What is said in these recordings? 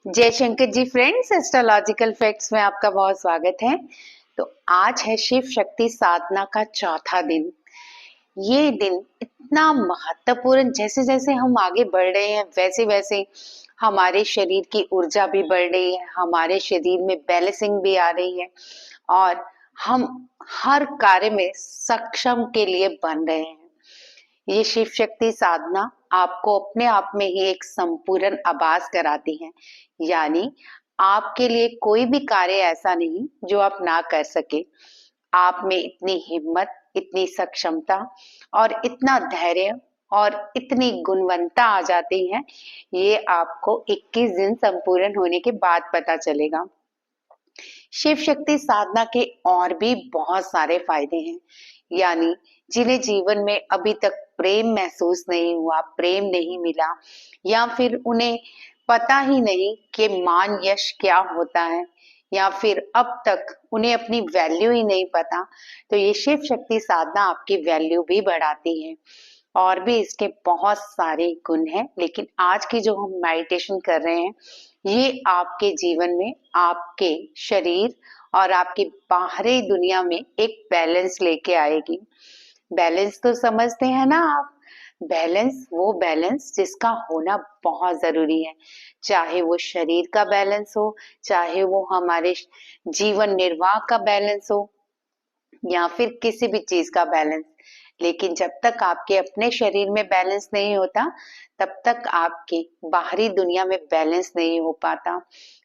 जय Shankar ji friends, astrological facts में आपका बहुत स्वागत है। तो आज है शिव शक्ति साधना का चौथा दिन। ये दिन इतना महत्वपूर्ण, जैसे जैसे हम आगे बढ़ रहे हैं वैसे वैसे हमारे शरीर की ऊर्जा भी बढ़ रही है, हमारे शरीर में बैलेंसिंग भी आ रही है और हम हर कार्य में सक्षम के लिए बन रहे हैं। ये शिव शक्ति साधना आपको अपने आप में ही एक संपूर्ण आभास कराती है, यानी आपके लिए कोई भी कार्य ऐसा नहीं जो आप ना कर सके। आप में इतनी हिम्मत, इतनी सक्षमता और इतना धैर्य और इतनी गुणवत्ता आ जाती है, ये आपको 21 दिन संपूर्ण होने के बाद पता चलेगा। शिव शक्ति साधना के और भी बहुत सारे फायदे हैं, यानी जिन्हें जीवन में अभी तक प्रेम महसूस नहीं हुआ, प्रेम नहीं मिला, या फिर उन्हें पता ही नहीं कि मान यश क्या होता है, या फिर अब तक उन्हें अपनी वैल्यू ही नहीं पता, तो ये शिव शक्ति साधना आपकी वैल्यू भी बढ़ाती है। और भी इसके बहुत सारे गुण हैं, लेकिन आज की जो हम मेडिटेशन कर रहे हैं ये आपके जीवन में, आपके शरीर और आपकी बाहरी दुनिया में एक बैलेंस लेके आएगी। बैलेंस तो समझते हैं ना आप? बैलेंस, वो बैलेंस जिसका होना बहुत जरूरी है, चाहे वो शरीर का बैलेंस हो, चाहे वो हमारे जीवन निर्वाह का बैलेंस हो, या फिर किसी भी चीज का बैलेंस। लेकिन जब तक आपके अपने शरीर में बैलेंस नहीं होता, तब तक आपकी बाहरी दुनिया में बैलेंस नहीं हो पाता।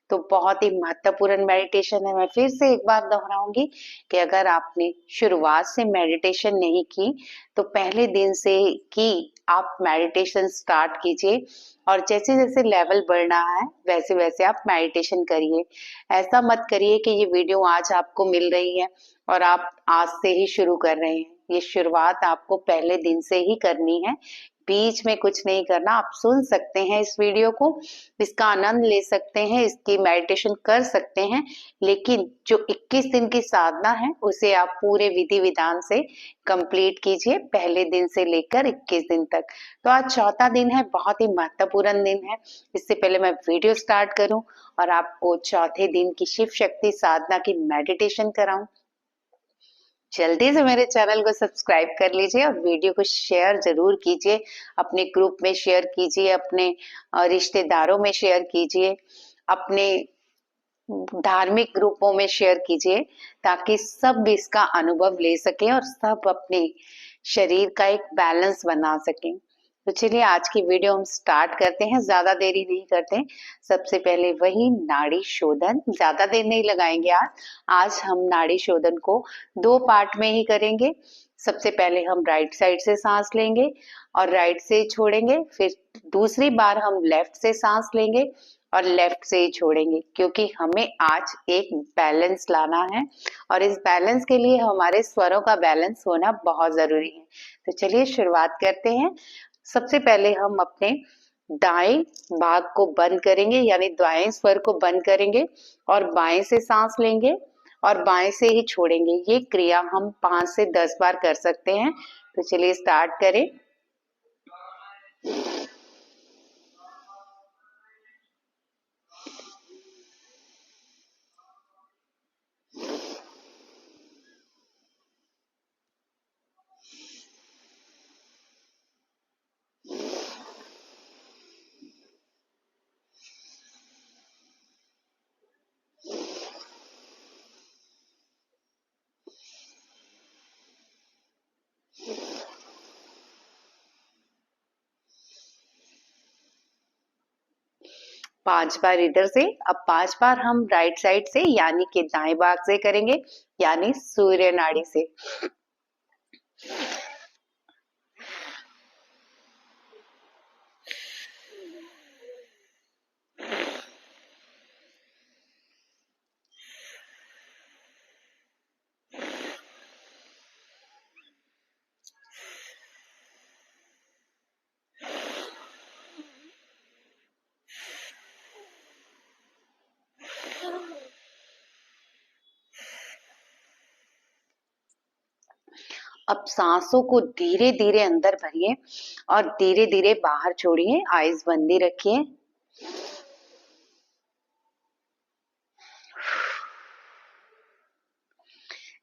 तो बहुत ही महत्वपूर्ण मेडिटेशन है। मैं फिर से एक बार दोहराऊंगी कि अगर आपने शुरुआत से मेडिटेशन नहीं की तो पहले दिन से की आप मेडिटेशन स्टार्ट कीजिए, और जैसे जैसे लेवल बढ़ रहा है वैसे वैसे आप मेडिटेशन करिए। ऐसा मत करिए कि ये वीडियो आज आपको मिल रही है और आप आज से ही शुरू कर रहे हैं। ये शुरुआत आपको पहले दिन से ही करनी है, बीच में कुछ नहीं करना। आप सुन सकते हैं इस वीडियो को, इसका आनंद ले सकते हैं, इसकी मेडिटेशन कर सकते हैं, लेकिन जो 21 दिन की साधना है उसे आप पूरे विधि विधान से कंप्लीट कीजिए, पहले दिन से लेकर 21 दिन तक। तो आज चौथा दिन है, बहुत ही महत्वपूर्ण दिन है। इससे पहले मैं वीडियो स्टार्ट करूं और आपको चौथे दिन की शिव शक्ति साधना की मेडिटेशन कराऊं, जल्दी से मेरे चैनल को सब्सक्राइब कर लीजिए और वीडियो को शेयर जरूर कीजिए, अपने ग्रुप में शेयर कीजिए, अपने रिश्तेदारों में शेयर कीजिए, अपने धार्मिक ग्रुपों में शेयर कीजिए, ताकि सब इसका अनुभव ले सकें और सब अपने शरीर का एक बैलेंस बना सकें। तो चलिए आज की वीडियो हम स्टार्ट करते हैं, ज्यादा देरी नहीं करते। सबसे पहले वही नाड़ी शोधन, ज्यादा देर नहीं लगाएंगे आज हम नाड़ी शोधन को 2 पार्ट में ही करेंगे। सबसे पहले हम राइट साइड से सांस लेंगे और राइट से ही छोड़ेंगे, फिर दूसरी बार हम लेफ्ट से सांस लेंगे और लेफ्ट से ही छोड़ेंगे, क्योंकि हमें आज एक बैलेंस लाना है और इस बैलेंस के लिए हमारे स्वरों का बैलेंस होना बहुत जरूरी है। तो चलिए शुरुआत करते हैं। सबसे पहले हम अपने दाएं भाग को बंद करेंगे, यानी दाएं स्वर को बंद करेंगे और बाएं से सांस लेंगे और बाएं से ही छोड़ेंगे। ये क्रिया हम 5 से 10 बार कर सकते हैं। तो चलिए स्टार्ट करें। पांच बार इधर से, अब 5 बार हम राइट साइड से यानी कि दाएं भाग से करेंगे, यानी सूर्य नाड़ी से। अब सांसों को धीरे धीरे अंदर भरिए और धीरे धीरे बाहर छोड़िए। आईज बंद ही रखिए।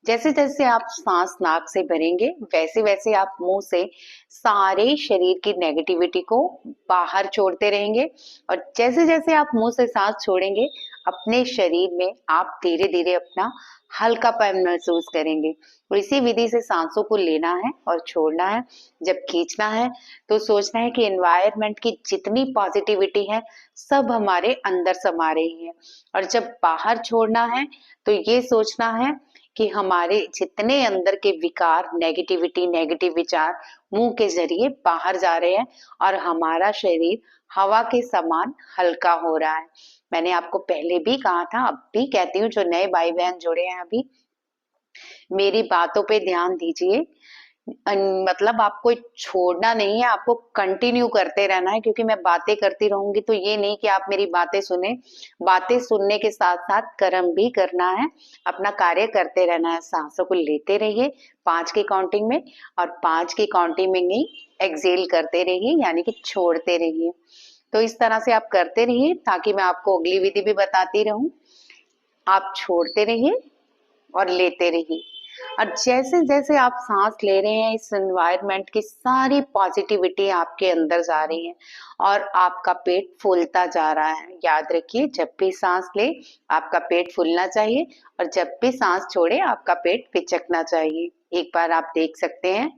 जैसे जैसे आप सांस नाक से भरेंगे वैसे वैसे आप मुंह से सारे शरीर की नेगेटिविटी को बाहर छोड़ते रहेंगे। और जैसे जैसे आप मुंह से सांस छोड़ेंगे अपने शरीर में आप धीरे धीरे अपना हल्कापन महसूस करेंगे। और इसी विधि से सांसों को लेना है और छोड़ना है। जब खींचना है तो सोचना है कि एनवायरनमेंट की जितनी पॉजिटिविटी है सब हमारे अंदर समा रही है। और जब बाहर छोड़ना है तो ये सोचना है कि हमारे जितने अंदर के विकार, नेगेटिविटी, नेगेटिव विचार मुंह के जरिए बाहर जा रहे हैं और हमारा शरीर हवा के समान हल्का हो रहा है। मैंने आपको पहले भी कहा था, अब भी कहती हूँ, जो नए भाई बहन जुड़े हैं अभी, मेरी बातों पे ध्यान दीजिए। मतलब आपको छोड़ना नहीं है, आपको कंटिन्यू करते रहना है, क्योंकि मैं बातें करती रहूंगी तो ये नहीं कि आप मेरी बातें सुने। बातें सुनने के साथ साथ कर्म भी करना है, अपना कार्य करते रहना है। सांसों को लेते रहिए 5 की काउंटिंग में और 5 की काउंटिंग में ही एक्सेल करते रहिए, यानी कि छोड़ते रहिए। तो इस तरह से आप करते रहिए ताकि मैं आपको अगली विधि भी बताती रहूं। आप छोड़ते रहिए और लेते रहिए। और जैसे जैसे आप सांस ले रहे हैं इस एनवायरनमेंट की सारी पॉजिटिविटी आपके अंदर जा रही है और आपका पेट फूलता जा रहा है। याद रखिए, जब भी सांस ले आपका पेट फूलना चाहिए और जब भी सांस छोड़े आपका पेट पिचकना चाहिए। एक बार आप देख सकते हैं।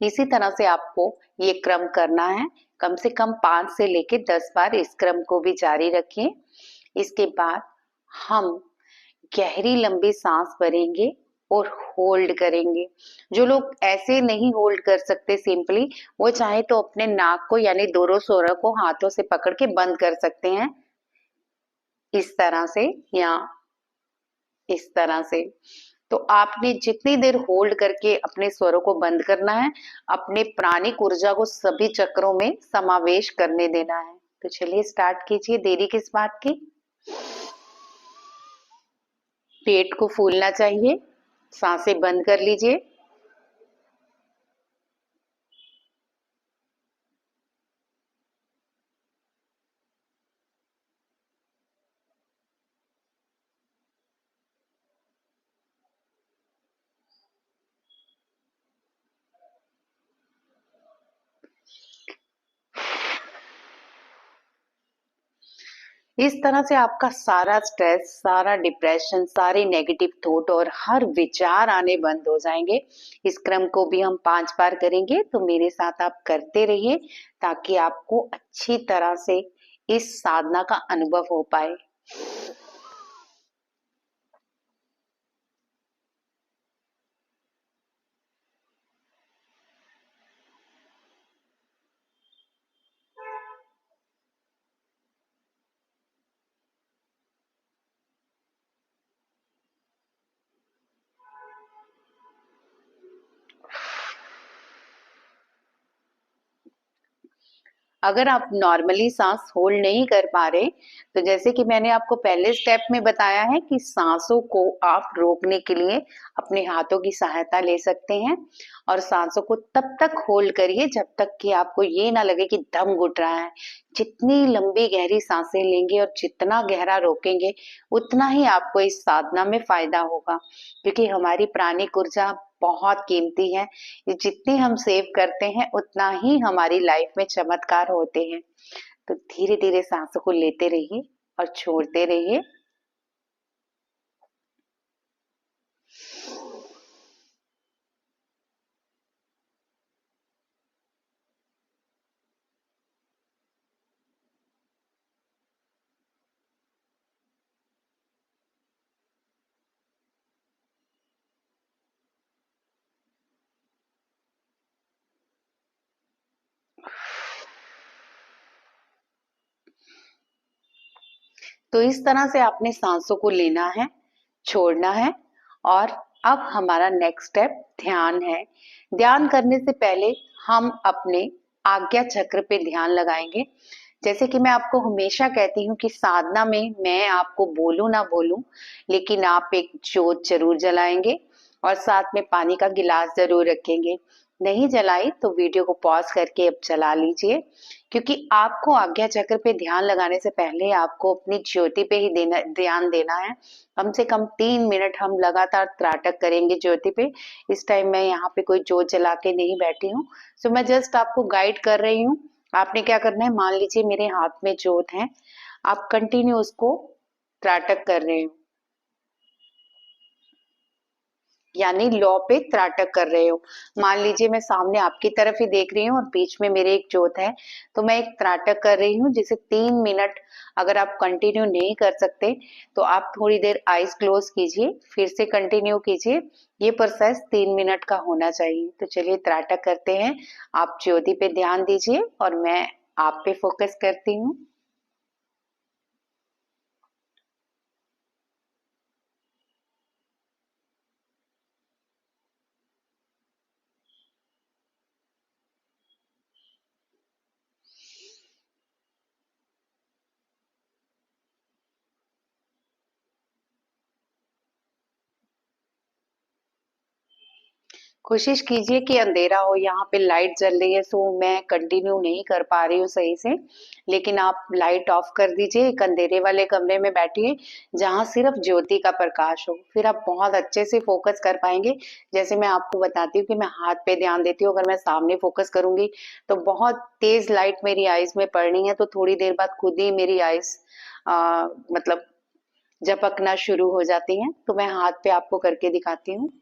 इसी तरह से आपको ये क्रम करना है, कम से कम 5 से लेके 10 बार इस क्रम को भी जारी रखिए। इसके बाद हम गहरी लंबी सांस भरेंगे और होल्ड करेंगे। जो लोग ऐसे नहीं होल्ड कर सकते सिंपली, वो चाहे तो अपने नाक को यानी दोनों स्वरों को हाथों से पकड़ के बंद कर सकते हैं, इस तरह से या इस तरह से। तो आपने जितनी देर होल्ड करके अपने स्वरों को बंद करना है, अपने प्राणिक ऊर्जा को सभी चक्रों में समावेश करने देना है। तो चलिए स्टार्ट कीजिए, देरी किस बात की। पेट को फूलना चाहिए, सांसें बंद कर लीजिए। इस तरह से आपका सारा स्ट्रेस, सारा डिप्रेशन, सारे नेगेटिव थॉट और हर विचार आने बंद हो जाएंगे। इस क्रम को भी हम 5 बार करेंगे, तो मेरे साथ आप करते रहिए ताकि आपको अच्छी तरह से इस साधना का अनुभव हो पाए। अगर आप नॉर्मली सांस होल्ड नहीं कर पा रहे, तो जैसे कि मैंने आपको पहले स्टेप में बताया है कि सांसों को आप रोकने के लिए अपने हाथों की सहायता ले सकते हैं और सांसों को तब तक होल्ड करिए जब तक कि आपको ये ना लगे कि दम घुट रहा है। जितनी लंबी गहरी सांसें लेंगे और जितना गहरा रोकेंगे उतना ही आपको इस साधना में फायदा होगा, क्योंकि हमारी प्राणिक ऊर्जा बहुत कीमती है। ये जितनी हम सेव करते हैं उतना ही हमारी लाइफ में चमत्कार होते हैं। तो धीरे धीरे सांसों को लेते रहिए और छोड़ते रहिए। तो इस तरह से आपने सांसों को लेना है, छोड़ना है। और अब हमारा नेक्स्ट स्टेप ध्यान है। ध्यान करने से पहले हम अपने आज्ञा चक्र पे ध्यान लगाएंगे। जैसे कि मैं आपको हमेशा कहती हूँ कि साधना में मैं आपको बोलूं ना बोलूं, लेकिन आप एक ज्योत जरूर जलाएंगे और साथ में पानी का गिलास जरूर रखेंगे। नहीं जलाई तो वीडियो को पॉज करके अब चला लीजिए, क्योंकि आपको आज्ञा चक्र पे ध्यान लगाने से पहले आपको अपनी ज्योति पे ही ध्यान देना है। कम से कम 3 मिनट हम लगातार त्राटक करेंगे ज्योति पे। इस टाइम मैं यहाँ पे कोई ज्योत जला के नहीं बैठी हूँ, सो मैं जस्ट आपको गाइड कर रही हूँ। आपने क्या करना है, मान लीजिए मेरे हाथ में ज्योत है, आप कंटिन्यू उसको त्राटक कर रहे हो, यानी लौ पे त्राटक कर रहे हो। मान लीजिए मैं सामने आपकी तरफ ही देख रही हूँ और बीच में मेरे एक ज्योत है, तो मैं एक त्राटक कर रही हूँ जिसे 3 मिनट। अगर आप कंटिन्यू नहीं कर सकते तो आप थोड़ी देर आईज क्लोज कीजिए, फिर से कंटिन्यू कीजिए। ये प्रोसेस 3 मिनट का होना चाहिए। तो चलिए त्राटक करते हैं। आप ज्योति पे ध्यान दीजिए और मैं आप पे फोकस करती हूँ। कोशिश कीजिए कि अंधेरा हो, यहाँ पे लाइट जल रही है, सो मैं कंटिन्यू नहीं कर पा रही हूँ सही से, लेकिन आप लाइट ऑफ कर दीजिए। एक अंधेरे वाले कमरे में बैठिए जहाँ सिर्फ ज्योति का प्रकाश हो, फिर आप बहुत अच्छे से फोकस कर पाएंगे। जैसे मैं आपको बताती हूँ कि मैं हाथ पे ध्यान देती हूँ, अगर मैं सामने फोकस करूंगी तो बहुत तेज लाइट मेरी आईज में पड़नी है, तो थोड़ी देर बाद खुद ही मेरी आईज मतलब झपकना शुरू हो जाती हैं। तो मैं हाथ पे आपको करके दिखाती हूँ।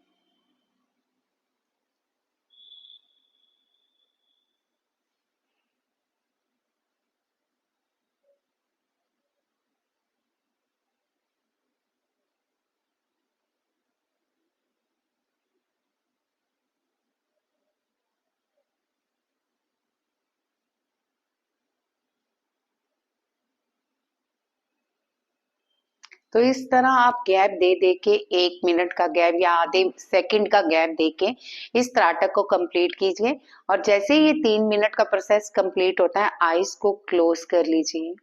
तो इस तरह आप गैप दे दे के, 1 मिनट का गैप या आधे सेकंड का गैप दे के इस त्राटक को कंप्लीट कीजिए। और जैसे ही ये 3 मिनट का प्रोसेस कंप्लीट होता है, आईज को क्लोज कर लीजिए।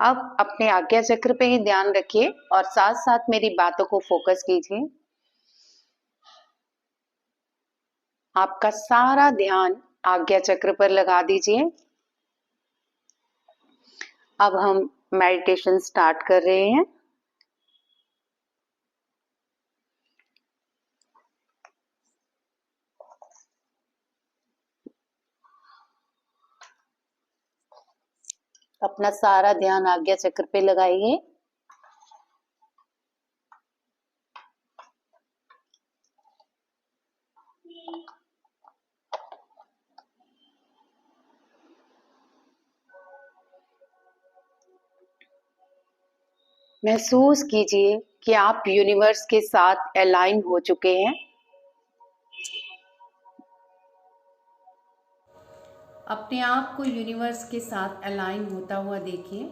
अब अपने आज्ञा चक्र पे ही ध्यान रखिए और साथ साथ मेरी बातों को फोकस कीजिए। आपका सारा ध्यान आज्ञा चक्र पर लगा दीजिए। अब हम मेडिटेशन स्टार्ट कर रहे हैं। अपना सारा ध्यान आज्ञा चक्र पे लगाइए। महसूस कीजिए कि आप यूनिवर्स के साथ अलाइन हो चुके हैं। अपने आप को यूनिवर्स के साथ अलाइन होता हुआ देखिए।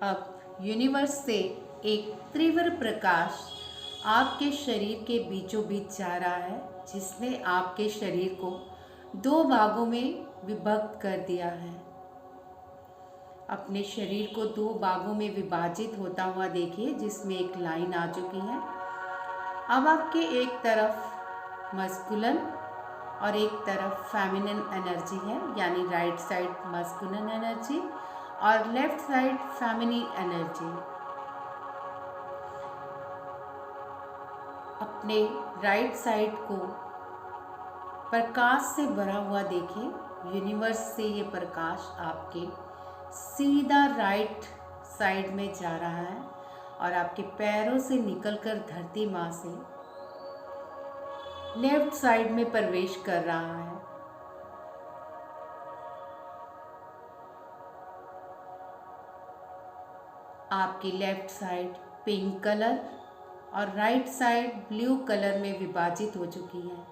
अब यूनिवर्स से एक तीव्र प्रकाश आपके शरीर के बीचों बीच जा रहा है, जिसने आपके शरीर को 2 भागों में विभक्त कर दिया है। अपने शरीर को 2 भागों में विभाजित होता हुआ देखिए, जिसमें एक लाइन आ चुकी है। अब आपके एक तरफ मस्कुलिन और एक तरफ फेमिनिन एनर्जी है, यानी राइट साइड मस्कुलिन एनर्जी और लेफ्ट साइड फेमिनिन एनर्जी। अपने राइट साइड को प्रकाश से भरा हुआ देखिए। यूनिवर्स से ये प्रकाश आपके सीधा राइट साइड में जा रहा है और आपके पैरों से निकलकर धरती माँ से लेफ्ट साइड में प्रवेश कर रहा है। आपकी लेफ्ट साइड पिंक कलर और राइट साइड ब्लू कलर में विभाजित हो चुकी है।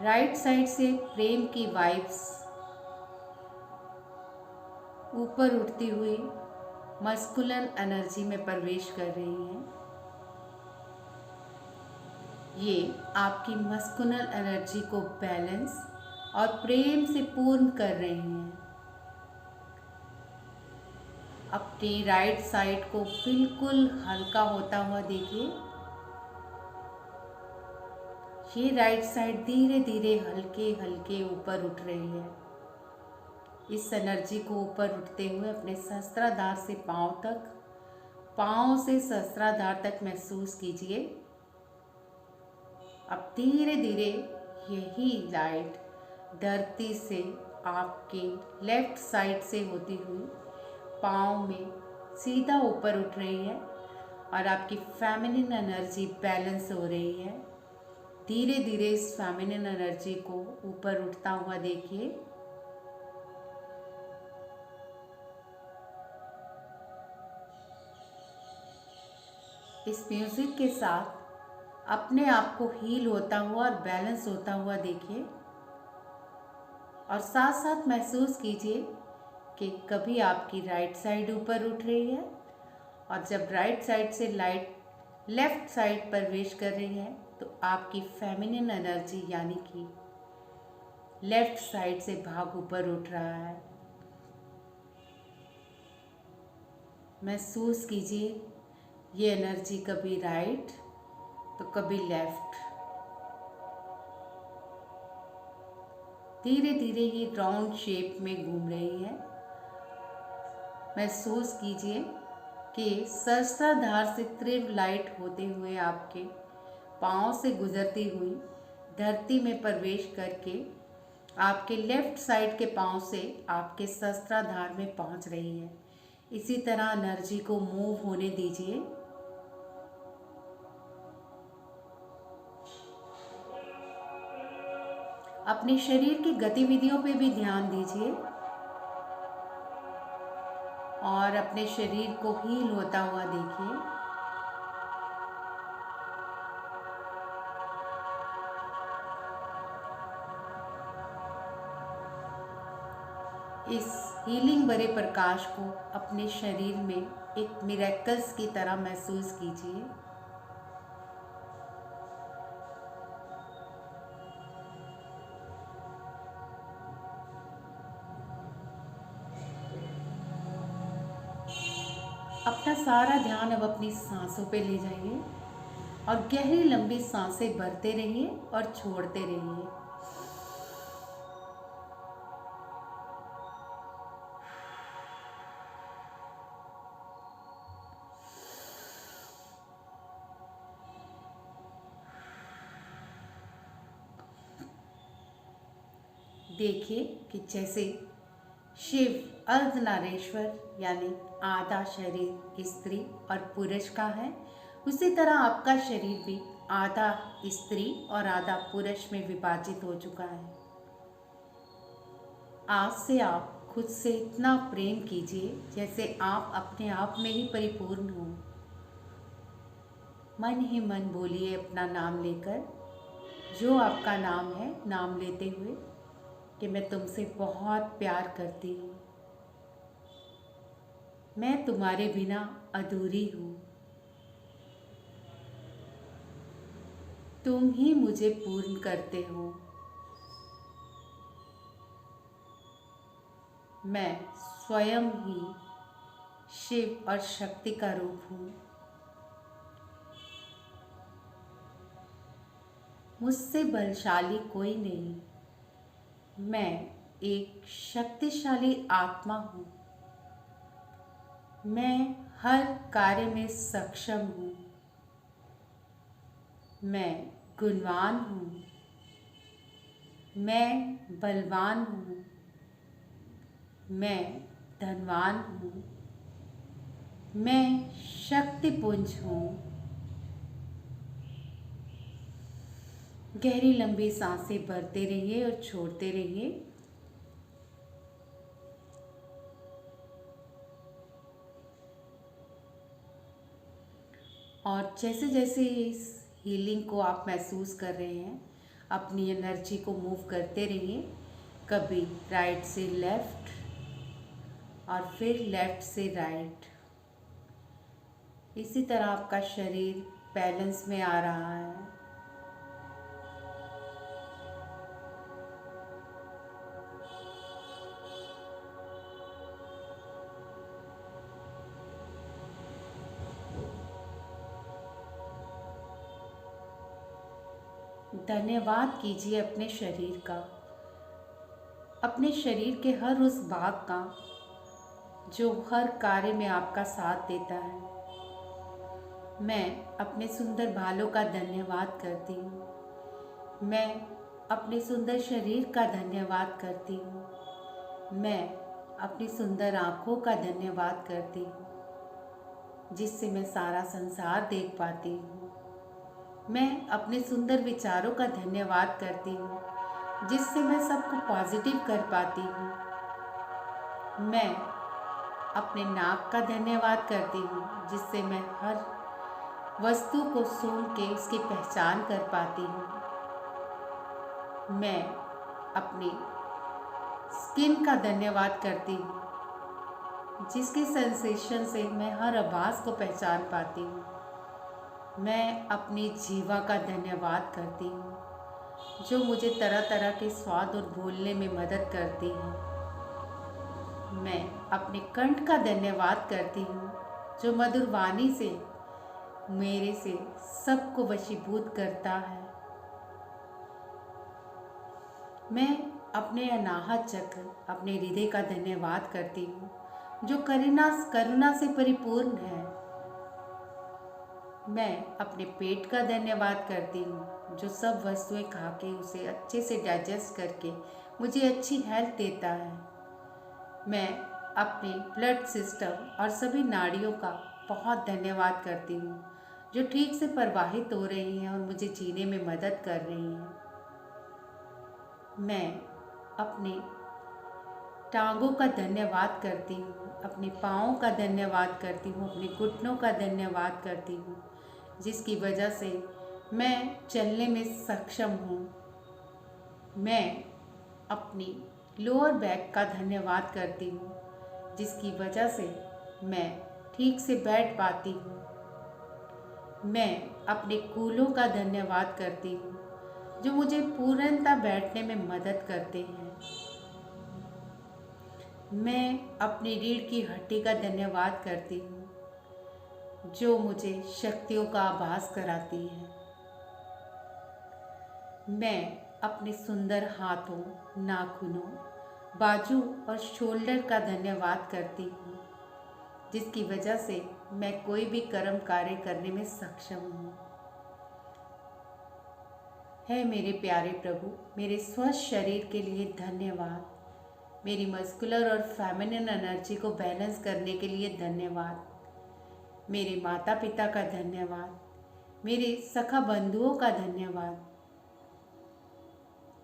राइट साइड से प्रेम की वाइब्स ऊपर उठती हुई मस्कुलिन एनर्जी में प्रवेश कर रही हैं। ये आपकी मस्कुलिन एनर्जी को बैलेंस और प्रेम से पूर्ण कर रही हैं। अब अपनी राइट साइड को बिल्कुल हल्का होता हुआ देखिए। ये राइट साइड धीरे धीरे हल्के हल्के ऊपर उठ रही है। इस एनर्जी को ऊपर उठते हुए अपने सहस्त्राधार से पांव तक, पांव से सहस्त्राधार तक महसूस कीजिए। अब धीरे धीरे यही लाइट धरती से आपके लेफ्ट साइड से होती हुई पाँव में सीधा ऊपर उठ रही है और आपकी फेमिनिन एनर्जी बैलेंस हो रही है। धीरे धीरे इस फेमिनिन एनर्जी को ऊपर उठता हुआ देखिए। इस म्यूजिक के साथ अपने आप को हील होता हुआ और बैलेंस होता हुआ देखिए और साथ साथ महसूस कीजिए कि कभी आपकी राइट साइड ऊपर उठ रही है और जब राइट साइड से लाइट लेफ्ट साइड प्रवेश कर रही है तो आपकी फेमिनिन एनर्जी यानी कि लेफ्ट साइड से भाग ऊपर उठ रहा है। महसूस कीजिए ये एनर्जी कभी राइट तो कभी लेफ्ट, धीरे धीरे ये राउंड शेप में घूम रही है। महसूस कीजिए कि सहस्त्राधार से तीव्र लाइट होते हुए आपके पाँव से गुजरती हुई धरती में प्रवेश करके आपके लेफ्ट साइड के पाँव से आपके सहस्त्राधार में पहुंच रही है। इसी तरह एनर्जी को मूव होने दीजिए। अपने शरीर की गतिविधियों पे भी ध्यान दीजिए और अपने शरीर को हील होता हुआ देखिए। इस हीलिंग भरे प्रकाश को अपने शरीर में एक मिरेकल्स की तरह महसूस कीजिए। अपना सारा ध्यान अब अपनी सांसों पे ले जाइए और गहरी लंबी सांसें भरते रहिए और छोड़ते रहिए। देखिए कि जैसे शिव अर्धनारीश्वर यानी आधा शरीर स्त्री और पुरुष का है, उसी तरह आपका शरीर भी आधा स्त्री और आधा पुरुष में विभाजित हो चुका है। आज से आप खुद से इतना प्रेम कीजिए जैसे आप अपने आप में ही परिपूर्ण हो। मन ही मन बोलिए अपना नाम लेकर, जो आपका नाम है, नाम लेते हुए कि मैं तुमसे बहुत प्यार करती हूँ, मैं तुम्हारे बिना अधूरी हूँ, तुम ही मुझे पूर्ण करते हो, मैं स्वयं ही शिव और शक्ति का रूप हूँ, मुझसे बलशाली कोई नहीं, मैं एक शक्तिशाली आत्मा हूँ, मैं हर कार्य में सक्षम हूँ, मैं गुणवान हूँ, मैं बलवान हूँ, मैं धनवान हूँ, मैं शक्तिपुंज हूँ। गहरी लंबी सांसें भरते रहिए और छोड़ते रहिए। और जैसे जैसे इस हीलिंग को आप महसूस कर रहे हैं, अपनी एनर्जी को मूव करते रहिए, कभी राइट से लेफ्ट और फिर लेफ्ट से राइट। इसी तरह आपका शरीर बैलेंस में आ रहा है। धन्यवाद कीजिए अपने शरीर का, अपने शरीर के हर उस भाग का जो हर कार्य में आपका साथ देता है। मैं अपने सुंदर बालों का धन्यवाद करती हूँ। मैं अपने सुंदर शरीर का धन्यवाद करती हूँ। मैं अपनी सुंदर आँखों का धन्यवाद करती हूँ, जिससे मैं सारा संसार देख पाती हूँ। मैं अपने सुंदर विचारों का धन्यवाद करती हूँ, जिससे मैं सबको पॉजिटिव कर पाती हूँ। मैं अपने नाक का धन्यवाद करती हूँ, जिससे मैं हर वस्तु को सूंघ के उसकी पहचान कर पाती हूँ। मैं अपनी स्किन का धन्यवाद करती हूँ, जिसके सेंसेशन से मैं हर आवाज़ को पहचान पाती हूँ। मैं अपनी जीवा का धन्यवाद करती हूँ, जो मुझे तरह तरह के स्वाद और भूलने में मदद करती है। मैं अपने कंठ का धन्यवाद करती हूँ, जो मधुर वाणी से मेरे से सबको वशीभूत करता है। मैं अपने अनाहत चक्र, अपने हृदय का धन्यवाद करती हूँ, जो करुणा से परिपूर्ण है। मैं अपने पेट का धन्यवाद करती हूँ, जो सब वस्तुएं खा के उसे अच्छे से डाइजेस्ट करके मुझे अच्छी हेल्थ देता है। मैं अपने ब्लड सिस्टम और सभी नाड़ियों का बहुत धन्यवाद करती हूँ, जो ठीक से प्रवाहित हो रही हैं और मुझे जीने में मदद कर रही हैं। मैं अपने टांगों का धन्यवाद करती हूँ, अपने पाँवों का धन्यवाद करती हूँ, अपने घुटनों का धन्यवाद करती हूँ, जिसकी वजह से मैं चलने में सक्षम हूँ। मैं अपनी लोअर बैक का धन्यवाद करती हूँ, जिसकी वजह से मैं ठीक से बैठ पाती हूँ। मैं अपने कूल्हों का धन्यवाद करती हूँ, जो मुझे पूर्णतः बैठने में मदद करते हैं। मैं अपनी रीढ़ की हड्डी का धन्यवाद करती हूँ, जो मुझे शक्तियों का आभास कराती है। मैं अपने सुंदर हाथों, नाखूनों, बाजू और शोल्डर का धन्यवाद करती हूँ, जिसकी वजह से मैं कोई भी कर्म कार्य करने में सक्षम हूँ। है मेरे प्यारे प्रभु, मेरे स्वस्थ शरीर के लिए धन्यवाद। मेरी मस्कुलर और फेमिनिन एनर्जी को बैलेंस करने के लिए धन्यवाद। मेरे माता पिता का धन्यवाद। मेरे सखा बंधुओं का धन्यवाद।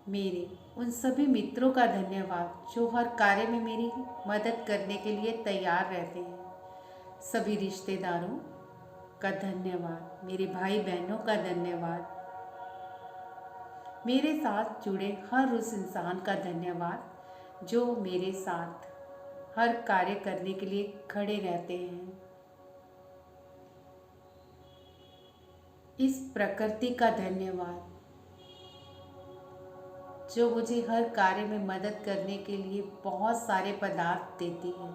मेरे उन सभी मित्रों का धन्यवाद जो हर कार्य में मेरी मदद करने के लिए तैयार रहते हैं। सभी रिश्तेदारों का धन्यवाद। मेरे भाई बहनों का धन्यवाद। मेरे साथ जुड़े हर उस इंसान का धन्यवाद जो मेरे साथ हर कार्य करने के लिए खड़े रहते हैं। इस प्रकृति का धन्यवाद जो मुझे हर कार्य में मदद करने के लिए बहुत सारे पदार्थ देती है।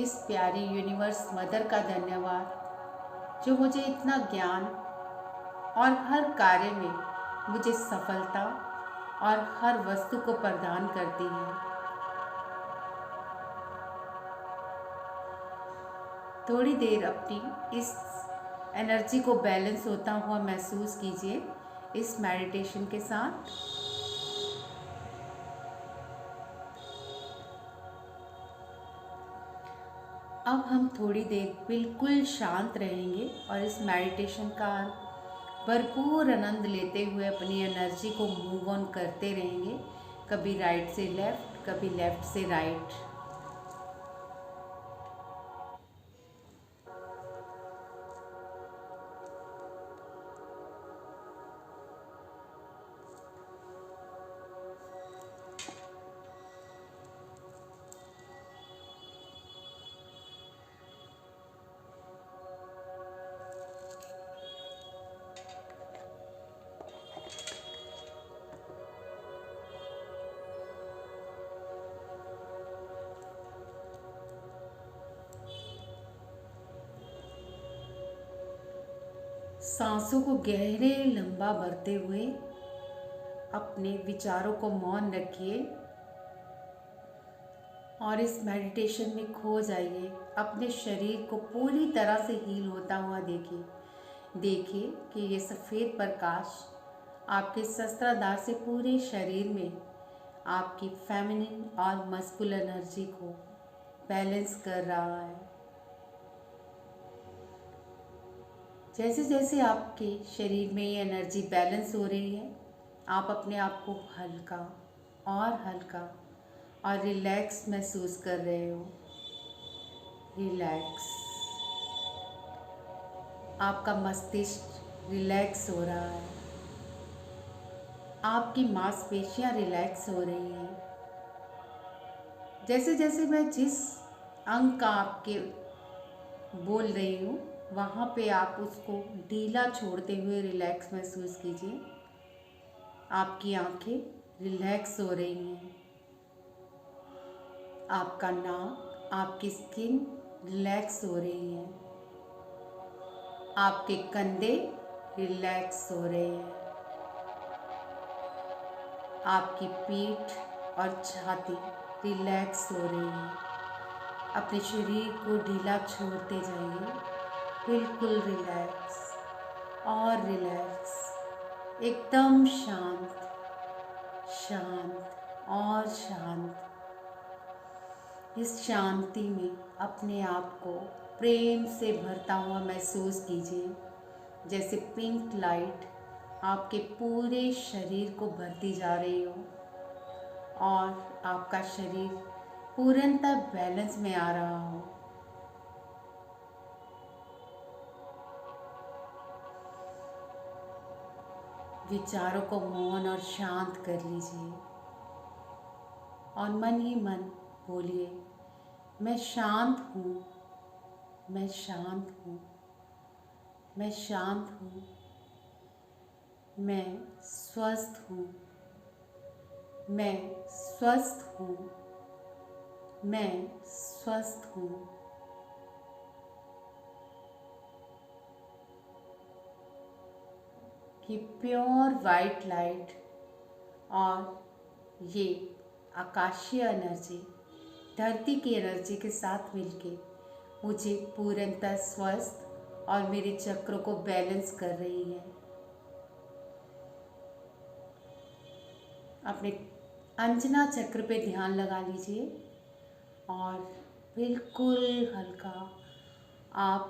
इस प्यारी यूनिवर्स मदर का धन्यवाद जो मुझे इतना ज्ञान और हर कार्य में मुझे सफलता और हर वस्तु को प्रदान करती है। थोड़ी देर अपनी इस एनर्जी को बैलेंस होता हुआ महसूस कीजिए इस मेडिटेशन के साथ। अब हम थोड़ी देर बिल्कुल शांत रहेंगे और इस मेडिटेशन का भरपूर आनंद लेते हुए अपनी एनर्जी को मूव ऑन करते रहेंगे, कभी राइट से लेफ्ट, कभी लेफ्ट से राइट। सांसों को गहरे लंबा भरते हुए अपने विचारों को मौन रखिए और इस मेडिटेशन में खो जाइए। अपने शरीर को पूरी तरह से हील होता हुआ देखिए कि ये सफ़ेद प्रकाश आपके सहस्त्राधार से पूरे शरीर में आपकी फेमिनिन और मस्कुलर एनर्जी को बैलेंस कर रहा है। जैसे जैसे आपके शरीर में ये एनर्जी बैलेंस हो रही है, आप अपने आप को हल्का और रिलैक्स महसूस कर रहे हो। रिलैक्स, आपका मस्तिष्क रिलैक्स हो रहा है, आपकी मांसपेशियां रिलैक्स हो रही हैं। जैसे जैसे मैं जिस अंग का आपके बोल रही हूँ वहाँ पे आप उसको ढीला छोड़ते हुए रिलैक्स महसूस कीजिए। आपकी आंखें रिलैक्स हो रही हैं, आपका नाक, आपकी स्किन रिलैक्स हो रही है, आपके कंधे रिलैक्स हो रहे हैं, आपकी पीठ और छाती रिलैक्स हो रही है। अपने शरीर को ढीला छोड़ते जाइए, बिल्कुल रिलैक्स और रिलैक्स, एकदम शांत और शांत। इस शांति में अपने आप को प्रेम से भरता हुआ महसूस कीजिए, जैसे पिंक लाइट आपके पूरे शरीर को भरती जा रही हो और आपका शरीर पूर्णतः बैलेंस में आ रहा हो। विचारों को मौन और शांत कर लीजिए और मन ही मन बोलिए, मैं शांत हूँ, मैं शांत हूँ, मैं शांत हूँ, मैं स्वस्थ हूँ, मैं स्वस्थ हूँ, मैं स्वस्थ हूँ। कि प्योर वाइट लाइट और ये आकाशीय एनर्जी धरती की एनर्जी के साथ मिलके मुझे पूर्णतः स्वस्थ और मेरे चक्रों को बैलेंस कर रही है। अपने अंजना चक्र पे ध्यान लगा लीजिए और बिल्कुल हल्का आप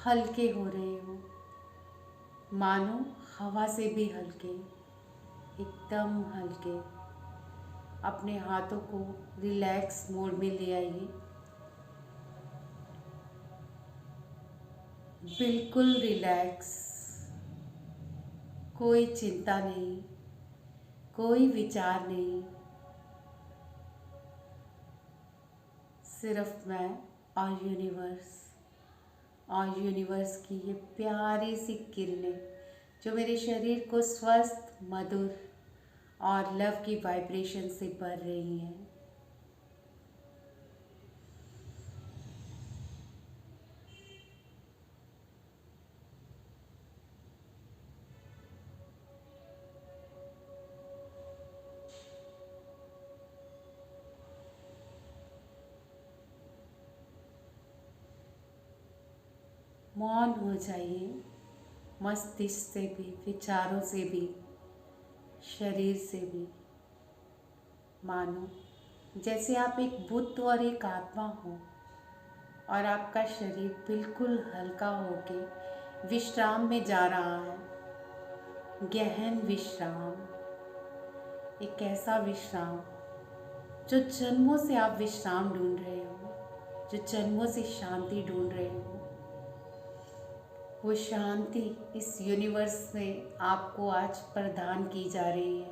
हल्के हो रहे हो, मानो हवा से भी हल्के, एकदम हल्के। अपने हाथों को रिलैक्स मोड में ले आइए, बिल्कुल रिलैक्स, कोई चिंता नहीं, कोई विचार नहीं, सिर्फ मैं और यूनिवर्स की ये प्यारी सी किरणें जो मेरे शरीर को स्वस्थ, मधुर और लव की वाइब्रेशन से भर रही हैं। मौन हो जाइए, मस्तिष्क से भी, विचारों से भी, शरीर से भी। मानो जैसे आप एक बुद्ध और एक आत्मा हो और आपका शरीर बिल्कुल हल्का होके विश्राम में जा रहा है, गहन विश्राम। एक ऐसा विश्राम जो जन्मों से आप विश्राम ढूंढ रहे हो, जो जन्मों से शांति ढूंढ रहे हो। वो शांति इस यूनिवर्स से आपको आज प्रदान की जा रही है।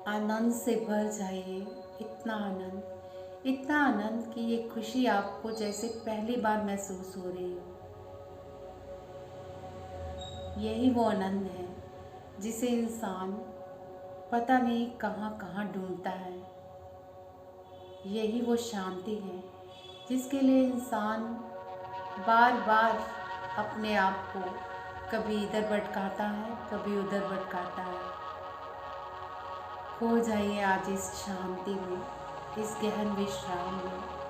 आनंद से भर जाइए, इतना आनंद कि ये खुशी आपको जैसे पहली बार महसूस हो रही हो। यही वो आनंद है जिसे इंसान पता नहीं कहाँ कहाँ ढूंढता है। यही वो शांति है जिसके लिए इंसान बार बार अपने आप को कभी इधर भटकाता है, कभी उधर भटकाता है। खो जाइए आज इस शांति में, इस गहन विश्राम में।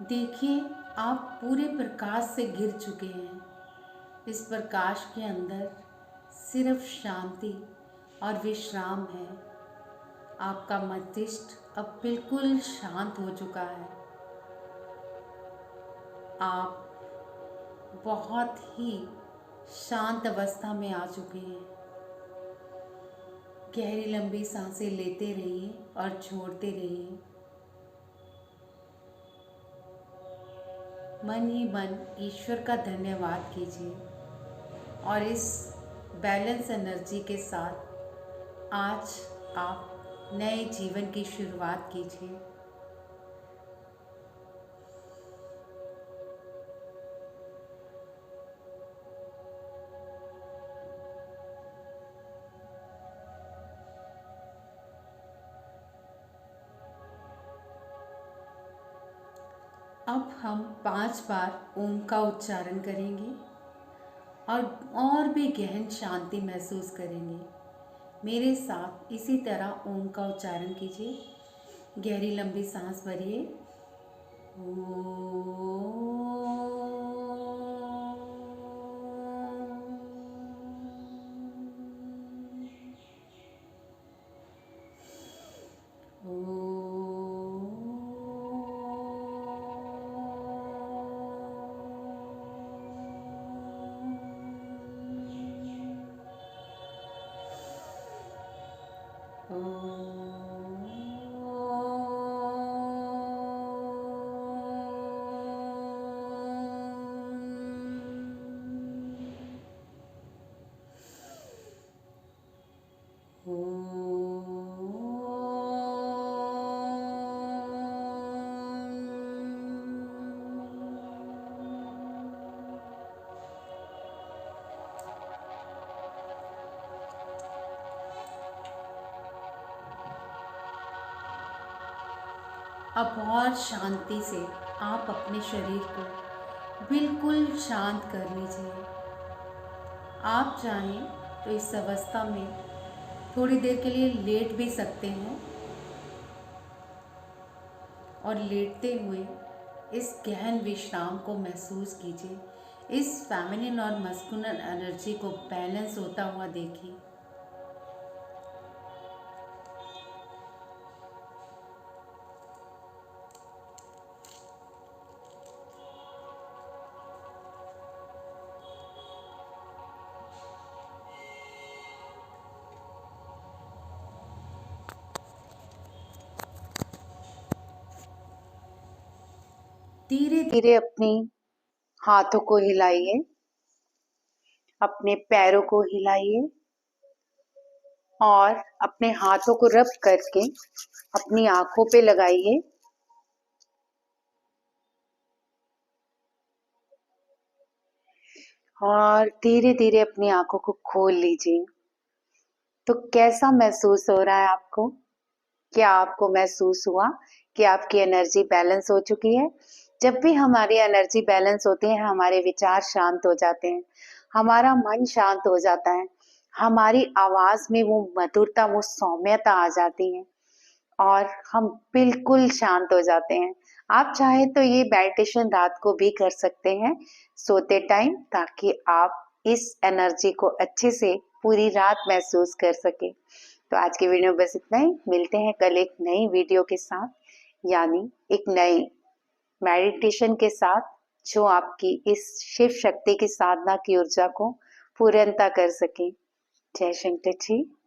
देखिए, आप पूरे प्रकाश से घिर चुके हैं। इस प्रकाश के अंदर सिर्फ शांति और विश्राम है। आपका मस्तिष्क अब बिल्कुल शांत हो चुका है। आप बहुत ही शांत अवस्था में आ चुके हैं। गहरी लंबी सांसें लेते रहिए और छोड़ते रहिए। मन ही मन ईश्वर का धन्यवाद कीजिए और इस बैलेंस एनर्जी के साथ आज आप नए जीवन की शुरुआत कीजिए। अब हम 5 बार ओम का उच्चारण करेंगे और भी गहन शांति महसूस करेंगे। मेरे साथ इसी तरह ओम का उच्चारण कीजिए। गहरी लंबी सांस भरिए। अब और शांति से आप अपने शरीर को बिल्कुल शांत कर लीजिए। आप चाहें तो इस अवस्था में थोड़ी देर के लिए लेट भी सकते हैं और लेटते हुए इस गहन विश्राम को महसूस कीजिए। इस फेमिनिन और मस्कुलिन एनर्जी को बैलेंस होता हुआ देखिए। धीरे धीरे अपने हाथों को हिलाइए, अपने पैरों को हिलाइए और अपने हाथों को रब करके अपनी आंखों पे लगाइए। और धीरे धीरे अपनी आंखों को खोल लीजिए। तो कैसा महसूस हो रहा है आपको? क्या आपको महसूस हुआ कि आपकी एनर्जी बैलेंस हो चुकी है? जब भी हमारी एनर्जी बैलेंस होती है, हमारे विचार शांत हो जाते हैं, हमारा मन शांत हो जाता है, हमारी आवाज में वो मधुरता, वो सौम्यता आ जाती है और हम बिल्कुल शांत हो जाते हैं। आप चाहे तो ये मेडिटेशन रात को भी कर सकते हैं सोते टाइम, ताकि आप इस एनर्जी को अच्छे से पूरी रात महसूस कर सके। तो आज की वीडियो में बस इतना ही। मिलते हैं कल एक नई वीडियो के साथ, यानी एक नए मेडिटेशन के साथ, जो आपकी इस शिव शक्ति की साधना की ऊर्जा को पूर्णता कर सके। जय शंकर जी।